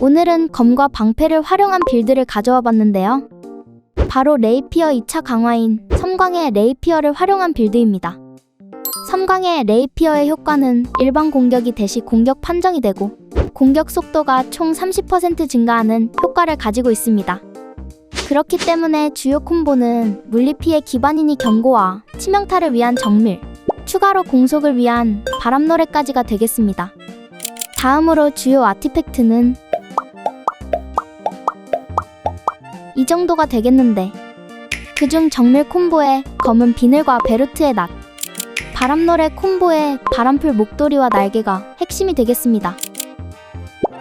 오늘은 검과 방패를 활용한 빌드를 가져와 봤는데요. 바로 레이피어 2차 강화인 섬광의 레이피어를 활용한 빌드입니다. 섬광의 레이피어의 효과는 일반 공격이 대시 공격 판정이 되고 공격 속도가 총 30% 증가하는 효과를 가지고 있습니다. 그렇기 때문에 주요 콤보는 물리피해 기반인이 경고와 치명타를 위한 정밀, 추가로 공속을 위한 바람노래까지가 되겠습니다. 다음으로 주요 아티팩트는 이 정도가 되겠는데, 그중 정밀 콤보에 검은 비늘과 베루트의 낫, 바람노래 콤보에 바람풀 목도리와 날개가 핵심이 되겠습니다.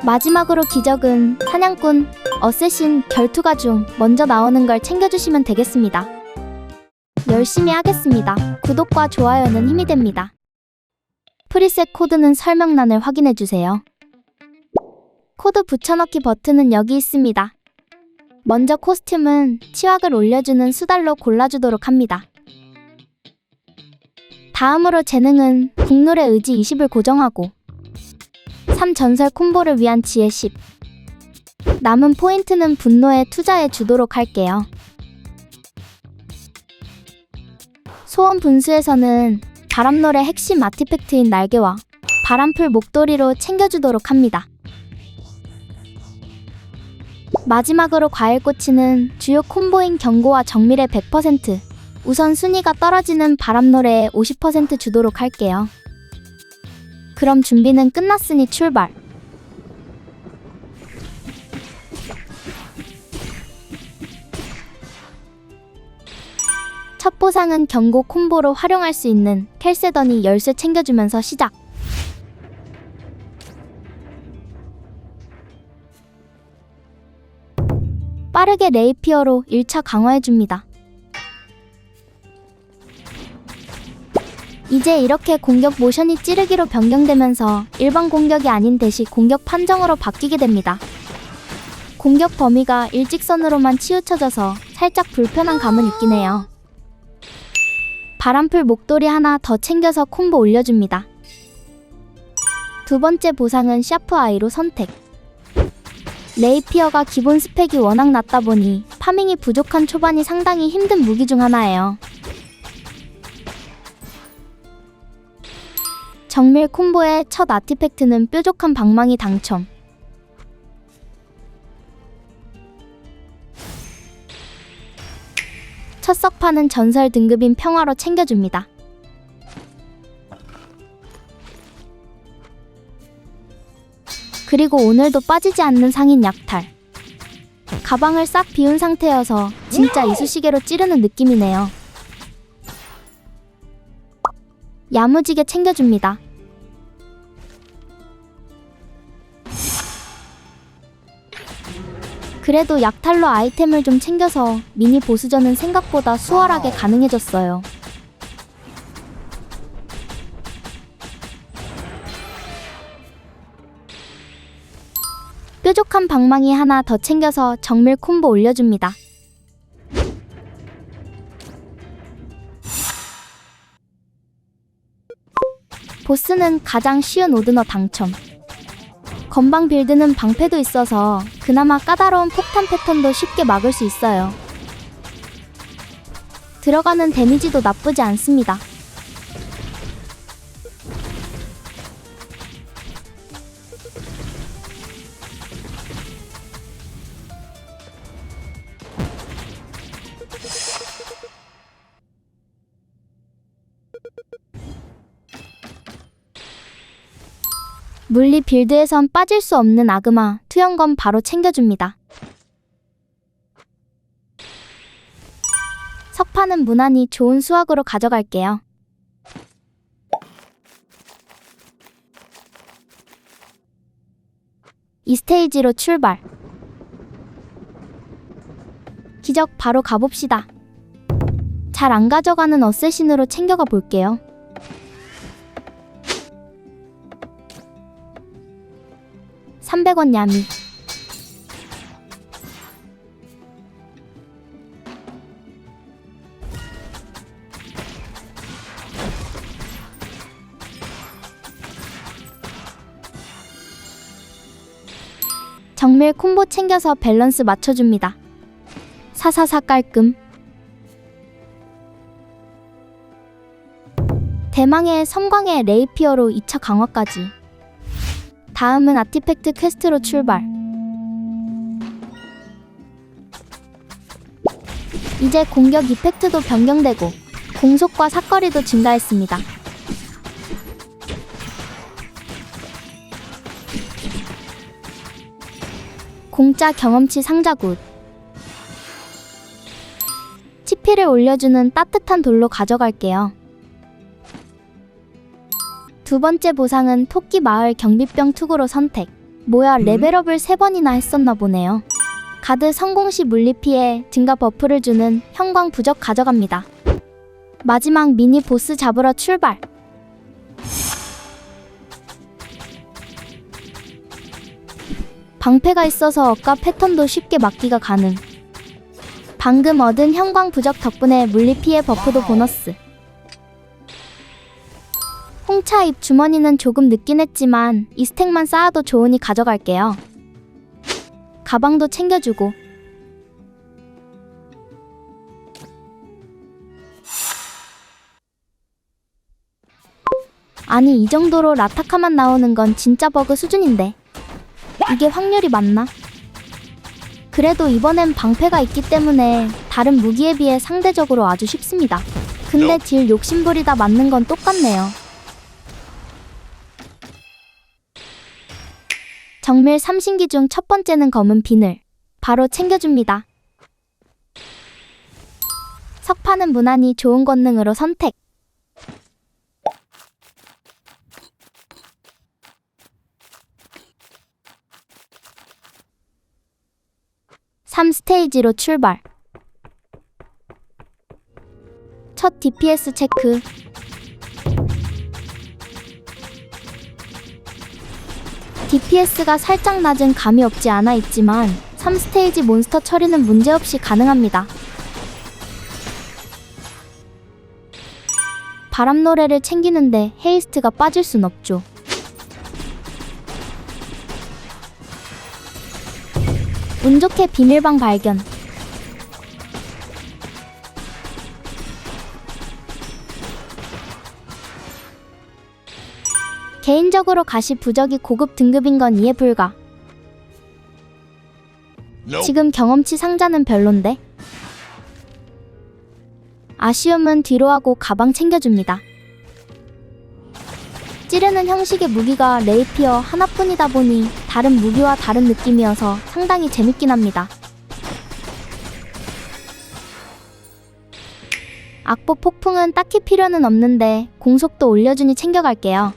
마지막으로 기적은 사냥꾼, 어쌔신, 결투가 중 먼저 나오는 걸 챙겨주시면 되겠습니다. 열심히 하겠습니다. 구독과 좋아요는 힘이 됩니다. 프리셋 코드는 설명란을 확인해주세요. 코드 붙여넣기 버튼은 여기 있습니다. 먼저 코스튬은 치확을 올려주는 수달로 골라주도록 합니다. 다음으로 재능은 국룰의 의지 20을 고정하고 3전설 콤보를 위한 지혜 10, 남은 포인트는 분노에 투자해 주도록 할게요. 소원 분수에서는 바람노래 핵심 아티팩트인 날개와 바람풀 목도리로 챙겨주도록 합니다. 마지막으로 과일꼬치는 주요 콤보인 경고와 정밀의 100%, 우선 순위가 떨어지는 바람노래에 50% 주도록 할게요. 그럼 준비는 끝났으니 출발! 첫 보상은 경고 콤보로 활용할 수 있는 켈세더니 열쇠 챙겨주면서 시작! 빠르게 레이피어로 1차 강화해줍니다. 이제 이렇게 공격 모션이 찌르기로 변경되면서 일반 공격이 아닌 대시 공격 판정으로 바뀌게 됩니다. 공격 범위가 일직선으로만 치우쳐져서 살짝 불편한 감은 있긴 해요. 바람풀 목도리 하나 더 챙겨서 콤보 올려줍니다. 두 번째 보상은 샤프 아이로 선택. 레이피어가 기본 스펙이 워낙 낮다 보니 파밍이 부족한 초반이 상당히 힘든 무기 중 하나예요. 정밀 콤보의 첫 아티팩트는 뾰족한 방망이 당첨. 첫 석판은 전설 등급인 평화로 챙겨줍니다. 그리고 오늘도 빠지지 않는 상인 약탈. 가방을 싹 비운 상태여서 진짜 이쑤시개로 찌르는 느낌이네요. 야무지게 챙겨줍니다. 그래도 약탈로 아이템을 좀 챙겨서 미니 보스전은 생각보다 수월하게 가능해졌어요. 뾰족한 방망이 하나 더 챙겨서 정밀 콤보 올려줍니다. 보스는 가장 쉬운 오드너 당첨. 건방 빌드는 방패도 있어서 그나마 까다로운 폭탄 패턴도 쉽게 막을 수 있어요. 들어가는 데미지도 나쁘지 않습니다. 물리 빌드에선 빠질 수 없는 아그마, 투영검 바로 챙겨줍니다. 석판은 무난히 좋은 수확으로 가져갈게요. 이 스테이지로 출발! 기적 바로 가봅시다. 잘 안 가져가는 어쌔신으로 챙겨가 볼게요. $300 야미. 정밀 콤보 챙겨서 밸런스 맞춰줍니다. 사사사 깔끔. 대망의 섬광의 레이피어로 2차 강화까지. 다음은 아티팩트 퀘스트로 출발. 이제 공격 이펙트도 변경되고 공속과 사거리도 증가했습니다. 공짜 경험치 상자굿. TP를 올려주는 따뜻한 돌로 가져갈게요. 두 번째 보상은 토끼 마을 경비병 투구로 선택. 뭐야, 레벨업을 3번이나 했었나 보네요. 가드 성공 시 물리 피해 증가 버프를 주는 형광 부적 가져갑니다. 마지막 미니 보스 잡으러 출발. 방패가 있어서 억까 패턴도 쉽게 막기가 가능. 방금 얻은 형광 부적 덕분에 물리 피해 버프도 보너스. 홍차 잎 주머니는 조금 늦긴 했지만 이 스택만 쌓아도 좋으니 가져갈게요. 가방도 챙겨주고. 아니, 이 정도로 라타카만 나오는 건 진짜 버그 수준인데 이게 확률이 맞나? 그래도 이번엔 방패가 있기 때문에 다른 무기에 비해 상대적으로 아주 쉽습니다. 근데 딜 욕심부리다 맞는 건 똑같네요. 정밀 3신기 중 첫 번째는 검은 비늘. 바로 챙겨줍니다. 석판은 무난히 좋은 권능으로 선택. (3스테이지로) 출발. 첫 DPS 체크. DPS가 살짝 낮은 감이 없지 않아 있지만 3스테이지 몬스터 처리는 문제없이 가능합니다. 바람 노래를 챙기는데 헤이스트가 빠질 순 없죠. 운 좋게 비밀방 발견. 개인적으로 가시 부적이 고급 등급인 건 이해 불가. 지금 경험치 상자는 별론데? 아쉬움은 뒤로 하고 가방 챙겨줍니다. 찌르는 형식의 무기가 레이피어 하나뿐이다 보니 다른 무기와 다른 느낌이어서 상당히 재밌긴 합니다. 악보 폭풍은 딱히 필요는 없는데 공속도 올려주니 챙겨갈게요.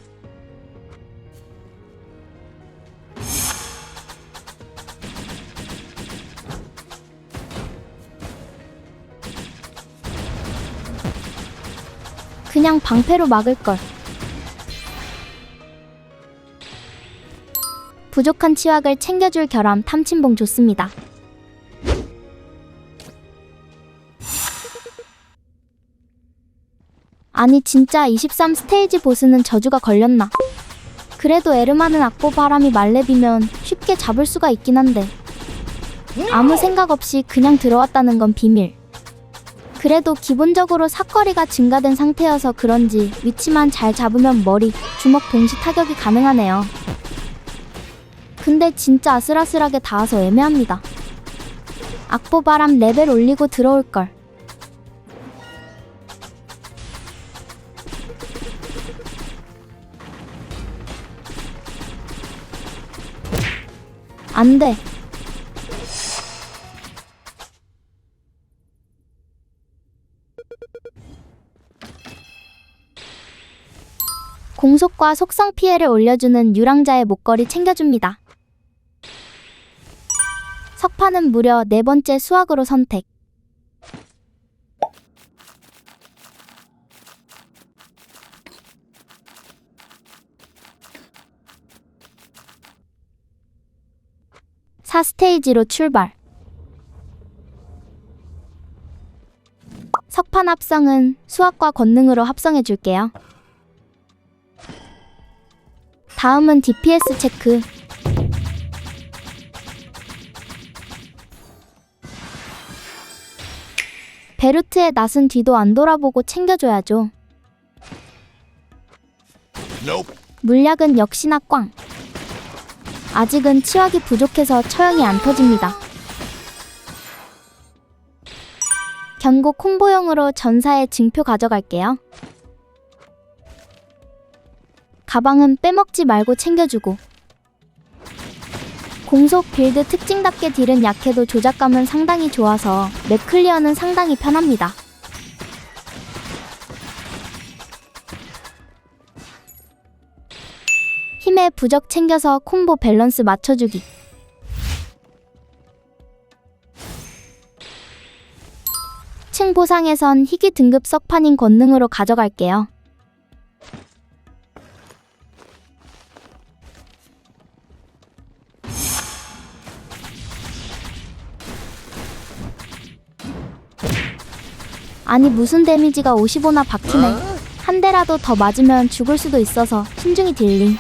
그냥 방패로 막을걸. 부족한 치확을 챙겨줄 결함 탐침봉 좋습니다. 아니, 진짜 23스테이지 보스는 저주가 걸렸나? 그래도 에르마는 악보 바람이 말렙이면 쉽게 잡을 수가 있긴 한데 아무 생각 없이 그냥 들어왔다는 건 비밀. 그래도 기본적으로 사거리가 증가된 상태여서 그런지 위치만 잘 잡으면 머리, 주먹 동시 타격이 가능하네요. 근데 진짜 아슬아슬하게 닿아서 애매합니다. 악보바람 레벨 올리고 들어올걸. 안돼. 공속과 속성 피해를 올려주는 유랑자의 목걸이 챙겨줍니다. 석판은 무려 4번째 수확으로 선택. (4스테이지로) 출발. 석판 합성은 수확과 권능으로 합성해줄게요. 다음은 DPS 체크. 베르트의 낫은 뒤도 안 돌아보고 챙겨줘야죠. 물약은 역시나 꽝. 아직은 치확이 부족해서 처형이 안 터집니다. 경고 콤보용으로 전사의 증표 가져갈게요. 가방은 빼먹지 말고 챙겨주고, 공속 빌드 특징답게 딜은 약해도 조작감은 상당히 좋아서 맵 클리어는 상당히 편합니다. 힘의 부적 챙겨서 콤보 밸런스 맞춰주기. 층 보상에선 희귀 등급 석판인 권능으로 가져갈게요. 아니 무슨 데미지가 55나 박히네. 한 대라도 더 맞으면 죽을 수도 있어서 신중히 딜링.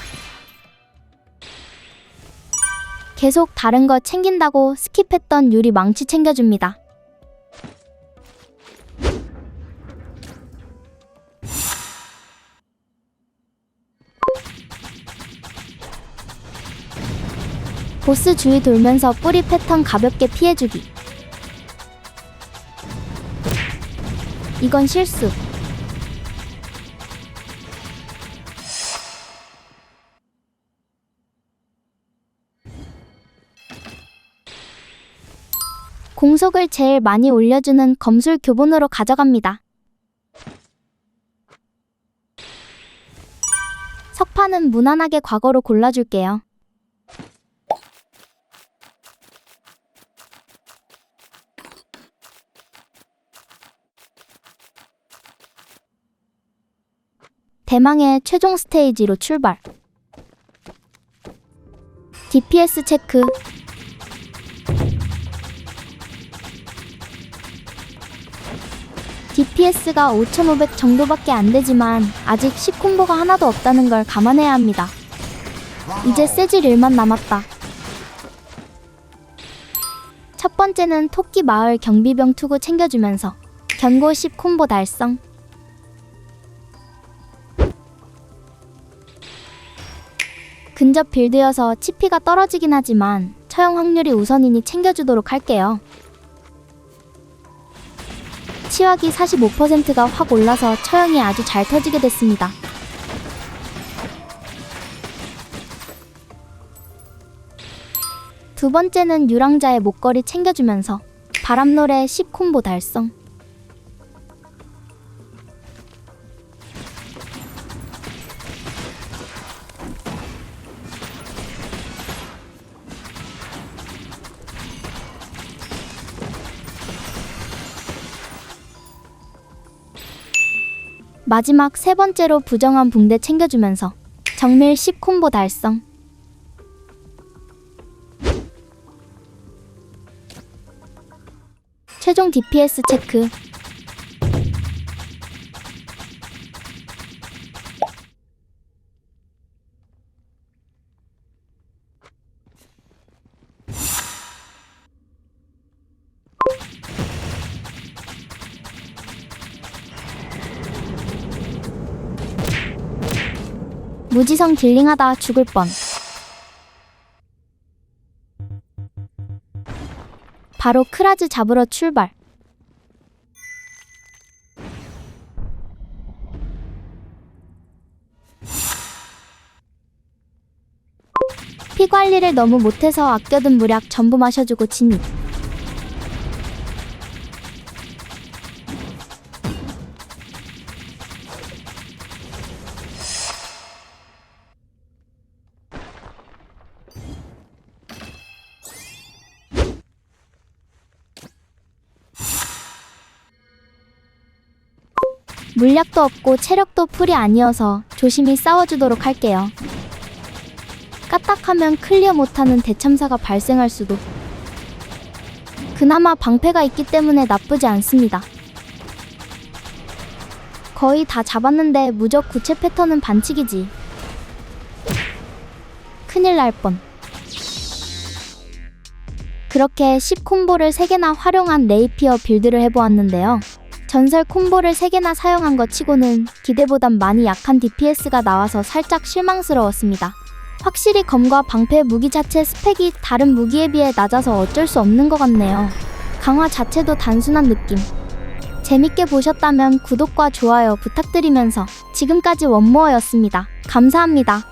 계속 다른 거 챙긴다고 스킵했던 유리 망치 챙겨줍니다. 보스 주위 돌면서 뿌리 패턴 가볍게 피해주기. 이건 실수. 공속을 제일 많이 올려주는 검술 교본으로 가져갑니다. 석판은 무난하게 과거로 골라줄게요. 대망의 최종 스테이지로 출발. DPS 체크. DPS가 5500 정도밖에 안 되지만 아직 10콤보가 하나도 없다는 걸 감안해야 합니다. 이제 세질 일만 남았다. 첫 번째는 토끼 마을 경비병 투구 챙겨주면서 견고 10콤보 달성. 근접 빌드여서 치피가 떨어지긴 하지만 처형 확률이 우선이니 챙겨주도록 할게요. 치확이 45%가 확 올라서 처형이 아주 잘 터지게 됐습니다. 두 번째는 유랑자의 목걸이 챙겨주면서 바람노래 10콤보 달성. 마지막 세 번째로 부정한 붕대 챙겨주면서 정밀 10콤보 달성. 최종 DPS 체크. 무지성 딜링하다 죽을 뻔. 바로 크라즈 잡으러 출발. 피 관리를 너무 못해서 아껴둔 물약 전부 마셔주고 진입. 물약도 없고 체력도 풀이 아니어서 조심히 싸워주도록 할게요. 까딱하면 클리어 못하는 대참사가 발생할 수도. 그나마 방패가 있기 때문에 나쁘지 않습니다. 거의 다 잡았는데 무적 구체 패턴은 반칙이지. 큰일 날 뻔. 그렇게 10 콤보를 3개나 활용한 레이피어 빌드를 해보았는데요. 전설 콤보를 3개나 사용한 것 치고는 기대보단 많이 약한 DPS가 나와서 살짝 실망스러웠습니다. 확실히 검과 방패 무기 자체 스펙이 다른 무기에 비해 낮아서 어쩔 수 없는 것 같네요. 강화 자체도 단순한 느낌. 재밌게 보셨다면 구독과 좋아요 부탁드리면서 지금까지 원모어였습니다. 감사합니다.